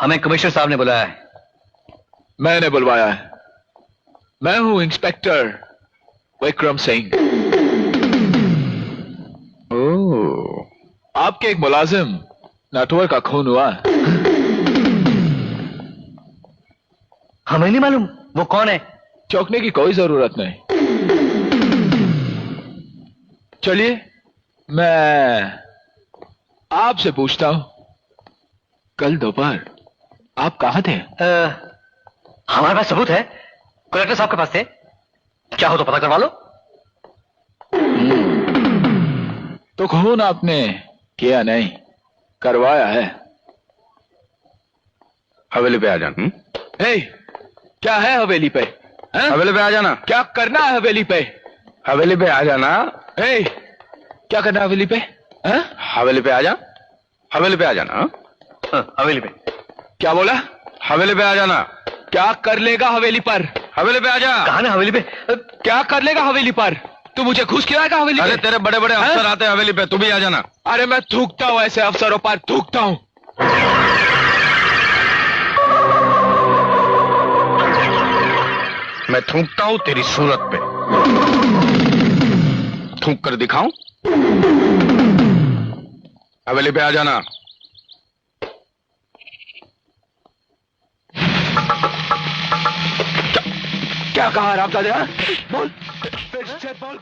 हमें कमिश्नर साहब ने बुलाया है। मैंने बुलवाया है। मैं हूं इंस्पेक्टर विक्रम सिंह। ओह, आपके एक मुलाजिम नटवर का खून हुआ। हमें नहीं मालूम वो कौन है। चौंकने की कोई जरूरत नहीं। चलिए मैं आपसे पूछता हूं, कल दोपहर आप कहां थे? हमारे पास सबूत है, कलेक्टर साहब के पास थे। क्या हो तो पता करवा लो। तो खून आपने किया नहीं, करवाया है। हवेली पे आ जाना। हे, क्या है हवेली पे? हवेली पे आ जाना। क्या करना है हवेली पे? हवेली पे आ जाना। हे, क्या करना है हवेली पे? हवेली पे आ जा। हवेली पे आ जाना। हवेली पे। क्या बोला? हवेली पे आ जाना। क्या कर लेगा हवेली पर? हवेली पे आ जा। कहा ना हवेली पे। क्या कर लेगा हवेली पर? तू मुझे घूस खिलाएगा हवेली पे? अरे तेरे बड़े बड़े अफसर आते हैं हवेली पे, तू भी आ जाना। अरे मैं थूकता हूं ऐसे अफसरों पर, थूकता हूं। मैं थूकता हूं तेरी सूरत पे। थूक कर दिखाऊं? हवेली पे आ जाना। क्या कहा रामदादा? बोल, फिर से बोल।